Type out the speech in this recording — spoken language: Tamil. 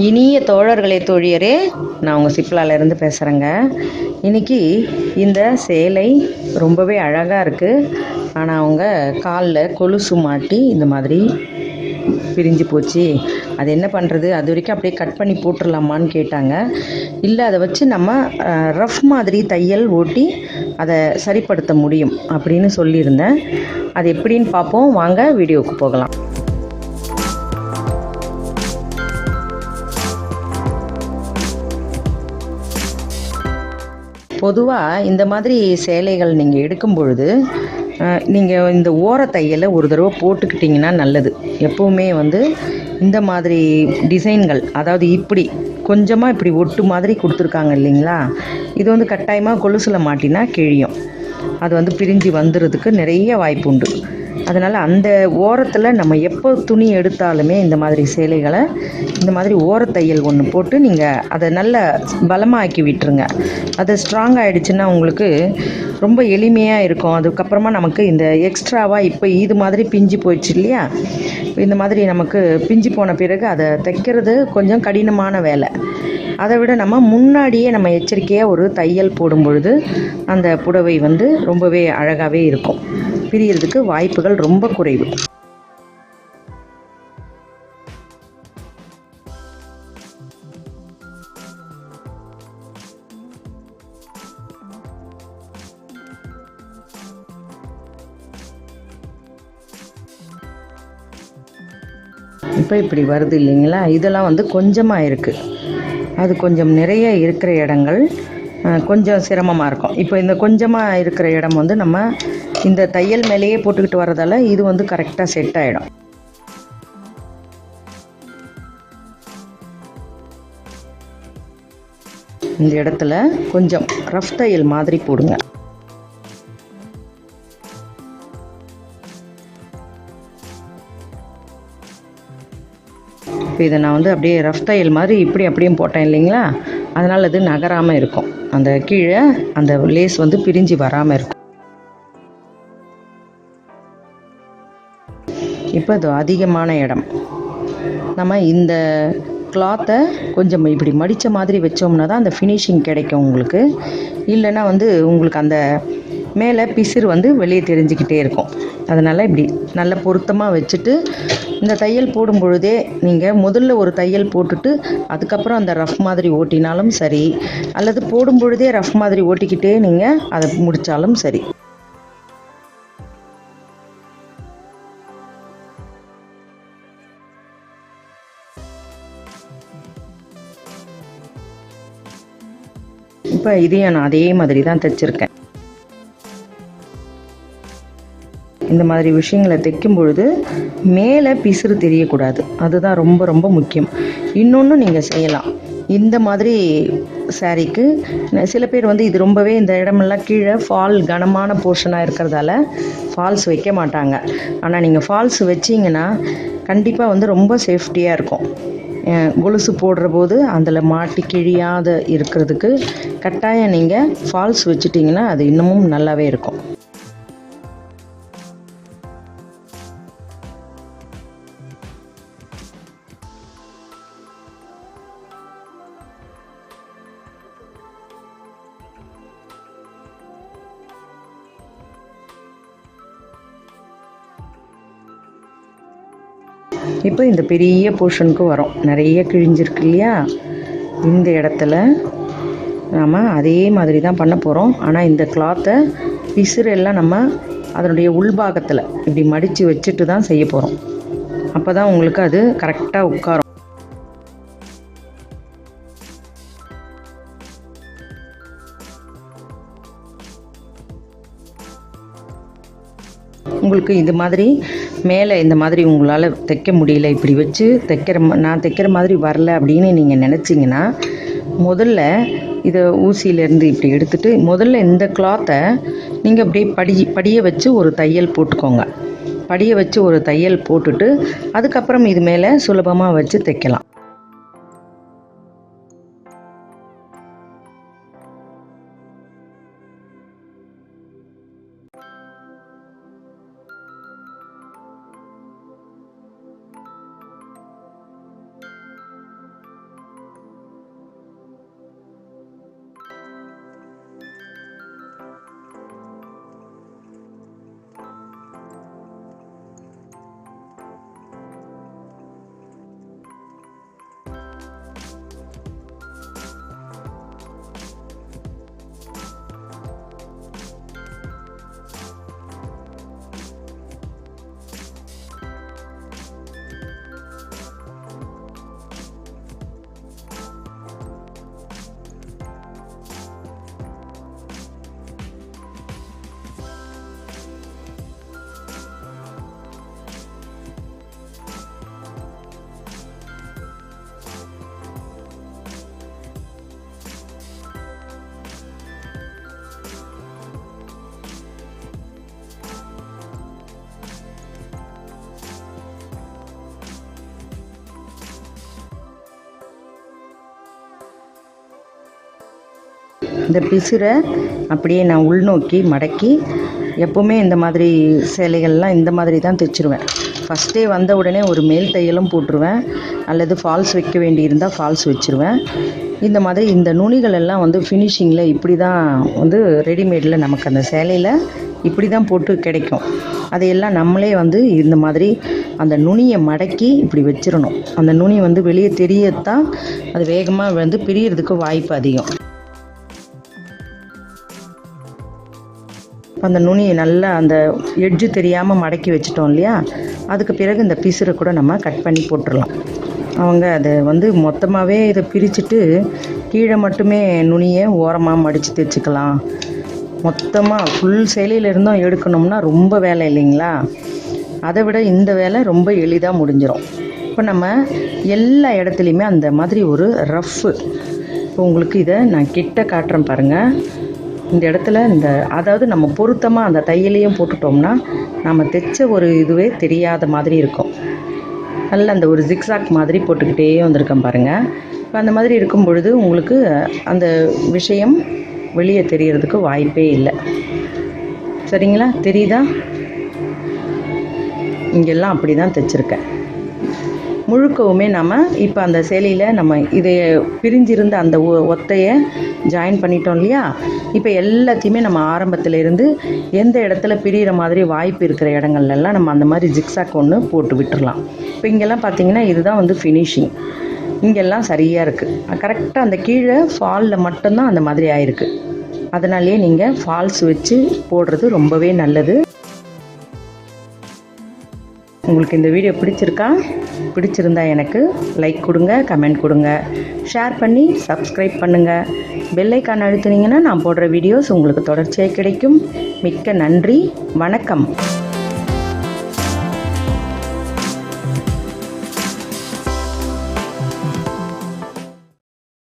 இனிய தோழர்களே தோழியரே, நான் உங்கள் சிப்லாலேருந்து பேசுகிறேங்க. இன்றைக்கி இந்த சேலை ரொம்பவே அழகாக இருக்குது. ஆனால் அவங்க காலில் கொலுசு மாட்டி இந்த மாதிரி பிரிஞ்சு போச்சு. அது என்ன பண்ணுறது, அது வரைக்கும் அப்படியே கட் பண்ணி போட்டுடலாமான்னு கேட்டாங்க. இல்லை, அதை வச்சு நம்ம ரஃப் மாதிரி தையல் ஓட்டி அதை சரிப்படுத்த முடியும் அப்படின்னு சொல்லியிருந்தேன். அது எப்படின்னு பார்ப்போம், வாங்க வீடியோவுக்கு போகலாம். பொதுவாக இந்த மாதிரி சேலைகள் நீங்கள் எடுக்கும் பொழுது நீங்கள் இந்த ஓர தையலை ஒரு தடவை போட்டுக்கிட்டிங்கன்னா நல்லது. எப்போவுமே இந்த மாதிரி டிசைன்கள், அதாவது இப்படி கொஞ்சமாக இப்படி ஒட்டு மாதிரி கொடுத்துருக்காங்க இல்லைங்களா, இது கட்டாயமாக கொலுசில் மாட்டினா கிழியும். அது பிரிஞ்சு வந்துடுறதுக்கு நிறைய வாய்ப்பு உண்டு. அதனால் அந்த ஓரத்தில் நம்ம எப்போ துணி எடுத்தாலுமே இந்த மாதிரி சேலைகளை இந்த மாதிரி ஓரத்தையல் ஒன்று போட்டு நீங்கள் அதை நல்ல பலமாக்கி விட்டுருங்க. அது ஸ்ட்ராங் ஆகிடுச்சுன்னா உங்களுக்கு ரொம்ப எளிமையாக இருக்கும். அதுக்கப்புறமா நமக்கு இந்த எக்ஸ்ட்ராவாக இப்போ இது மாதிரி பிஞ்சு போயிடுச்சு இல்லையா, இந்த மாதிரி நமக்கு பிஞ்சு போன பிறகு அதை தைக்கிறது கொஞ்சம் கடினமான வேலை. அதை விட நம்ம முன்னாடியே நம்ம எச்சரிக்கையாக ஒரு தையல் போடும் பொழுது அந்த புடவை ரொம்பவே அழகாகவே இருக்கும். பிரியறதுக்கு வாய்ப்புகள் ரொம்ப குறைவு. இப்போ இப்படி வருது இல்லைங்களா, இதெல்லாம் கொஞ்சமாக இருக்குது. அது கொஞ்சம் நிறைய இருக்கிற இடங்கள் கொஞ்சம் சிரமமாக இருக்கும். இப்போ இந்த கொஞ்சமாக இருக்கிற இடம் நம்ம இந்த தையல் மேலேயே போட்டுக்கிட்டு வரதால் இது கரெக்டாக செட் ஆகிடும். இந்த இடத்துல கொஞ்சம் ரஃப் தையல் மாதிரி போடுங்க. இப்போ இதை நான் அப்படியே ரஃப் தையல் மாதிரி இப்படி அப்படியும் போட்டேன் இல்லைங்களா, அதனால் அது நகராமல் இருக்கும். அந்த கீழே அந்த லேஸ் பிரிஞ்சு வராமல் இருக்கும். இப்போ இது அதிகமான இடம். நம்ம இந்த கிளாத்தை கொஞ்சம் இப்படி மடித்த மாதிரி வச்சோம்னா தான் அந்த ஃபினிஷிங் கிடைக்கும் உங்களுக்கு. இல்லைன்னா உங்களுக்கு அந்த மேலே பிசிறு வெளியே தெரிஞ்சுக்கிட்டே இருக்கும். அதனால் இப்படி நல்ல பொருத்தமாக வச்சுட்டு இந்த தையல் போடும் பொழுதே நீங்கள் முதல்ல ஒரு தையல் போட்டுட்டு அதுக்கப்புறம் அந்த ரஃப் மாதிரி ஓட்டினாலும் சரி, அல்லது போடும் பொழுதே ரஃப் மாதிரி ஓட்டிக்கிட்டே நீங்கள் அதை முடித்தாலும் சரி. இப்போ இதையும் நான் அதே மாதிரி தான் தைச்சிருக்கேன். இந்த மாதிரி விஷயங்களை தைக்கும் பொழுது மேலே பிசுறு தெரியக்கூடாது. அதுதான் ரொம்ப ரொம்ப முக்கியம். இன்னொன்று நீங்கள் செய்யலாம். இந்த மாதிரி சாரீக்கு சில பேர் இது ரொம்பவே இந்த இடமெல்லாம் கீழே ஃபால் கனமான போர்ஷனாக இருக்கிறதால ஃபால்ஸ் வைக்க மாட்டாங்க. ஆனால் நீங்கள் ஃபால்ஸ் வச்சிங்கன்னா கண்டிப்பாக ரொம்ப சேஃப்டியாக இருக்கும். கொலுசு போடுற போது அதில் மாட்டி கிழியாத இருக்கிறதுக்கு கட்டாயம் நீங்கள் ஃபால்ஸ் வச்சிட்டிங்கன்னா அது இன்னமும் நல்லாவே இருக்கும். இப்போ இந்த பெரிய போர்ஷனுக்கு வரும், நிறைய கிழிஞ்சிருக்கு இல்லையா, இந்த இடத்துல நாம் அதே மாதிரி தான் பண்ண போகிறோம். ஆனால் இந்த கிளாத்தை பிசுறெல்லாம் நம்ம அதனுடைய உள்பாகத்தில் இப்படி மடித்து வச்சுட்டு தான் செய்ய போகிறோம். அப்போ தான் உங்களுக்கு அது கரெக்டாக உட்காரும். உங்களுக்கு இது மாதிரி மேலே இந்த மாதிரி உங்களால் தைக்க முடியல, இப்படி வச்சு நான் தைக்கிற மாதிரி வரல அப்படின்னு நீங்கள் நினச்சிங்கன்னா முதல்ல இதை ஊசியிலேருந்து இப்படி எடுத்துகிட்டு முதல்ல இந்த கிளாத்தை நீங்கள் அப்படியே படிய வச்சு ஒரு தையல் போட்டுக்கோங்க. படிய வச்சு ஒரு தையல் போட்டுட்டு அதுக்கப்புறம் இது மேலே சுலபமாக வச்சு தைக்கலாம். இந்த பிசுரை அப்படியே நான் உள்நோக்கி மடக்கி, எப்போவுமே இந்த மாதிரி சேலைகள்லாம் இந்த மாதிரி தான் தைச்சிருவேன். ஃபஸ்ட்டே வந்த உடனே ஒரு மேல் தையலும் போட்டுருவேன், அல்லது ஃபால்ஸ் வைக்க வேண்டியிருந்தால் ஃபால்ஸ் வச்சுருவேன். இந்த மாதிரி இந்த நுனிகள் எல்லாம் வந்து ஃபினிஷிங்கில் இப்படி தான் வந்து ரெடிமேடில் நமக்கு அந்த சேலையில் இப்படி தான் போட்டு கிடைக்கும். அதையெல்லாம் நம்மளே வந்து இந்த மாதிரி அந்த நுனியை மடக்கி இப்படி வச்சிடணும். அந்த நுனி வந்து வெளியே தெரியத்தான் அது வேகமாக வந்து பிரியறதுக்கு வாய்ப்பு அதிகம். அந்த நுனியை நல்லா அந்த எட்ஜு தெரியாமல் மடக்கி வச்சிட்டோம் இல்லையா, அதுக்கு பிறகு இந்த பிசுரை கூட நம்ம கட் பண்ணி போட்டுடலாம். அவங்க அதை வந்து மொத்தமாகவே இதை பிரிச்சுட்டு கீழே மட்டுமே நுனியை ஓரமாக மடித்து தைச்சிக்கலாம். மொத்தமாக ஃபுல் சேலையில் இருந்தும் எடுக்கணும்னா ரொம்ப வேலை இல்லைங்களா? அதை விட இந்த வேலை ரொம்ப எளிதாக முடிஞ்சிடும். இப்போ நம்ம எல்லா இடத்துலையுமே அந்த மாதிரி ஒரு ரஃப்பு, இப்போ உங்களுக்கு இதை நான் கிட்ட காட்டுறேன் பாருங்கள். இந்த இடத்துல அதாவது நம்ம பொருத்தமாக அந்த தையலையும் போட்டுட்டோம்னா நம்ம தைச்ச ஒரு இதுவே தெரியாத மாதிரி இருக்கும். நல்லா அந்த ஒரு ஜிக்ஸாக் மாதிரி போட்டுக்கிட்டே வந்திருக்கேன் பாருங்கள். இப்போ அந்த மாதிரி இருக்கும் பொழுது உங்களுக்கு அந்த விஷயம் வெளியே தெரியறதுக்கு வாய்ப்பே இல்லை. சரிங்களா? தெரியுதா? இங்கெல்லாம் அப்படி தான் தைச்சிருக்கேன். முழுக்கவுமே நம்ம இப்போ அந்த சேலையில் நம்ம இதை பிரிஞ்சிருந்த அந்த ஒத்தையை ஜாயின் பண்ணிட்டோம் இல்லையா? இப்போ எல்லாத்தையுமே நம்ம ஆரம்பத்திலேருந்து எந்த இடத்துல பிரிகிற மாதிரி வாய்ப்பு இருக்கிற இடங்கள்லாம் நம்ம அந்த மாதிரி ஜிக்ஸாக் ஒன்று போட்டு விட்டுறலாம். இப்போ இங்கெல்லாம் பார்த்திங்கன்னா இதுதான் வந்து ஃபினிஷிங். இங்கெல்லாம் சரியாக இருக்குது. கரெக்டாக அந்த கீழே ஃபாலில் மட்டும்தான் அந்த மாதிரி ஆயிருக்கு. அதனாலேயே நீங்கள் ஃபால்ஸ் வச்சு போடுறது ரொம்பவே நல்லது. உங்களுக்கு இந்த வீடியோ பிடிச்சிருந்தா எனக்கு லைக் கொடுங்க, கமெண்ட் கொடுங்க, ஷேர் பண்ணி சப்ஸ்கிரைப் பண்ணுங்கள். பெல் ஐக்கான் அழுத்துனீங்கன்னா நான் போடுற வீடியோஸ் உங்களுக்கு தொடர்ச்சியாக கிடைக்கும். மிக்க நன்றி. வணக்கம்.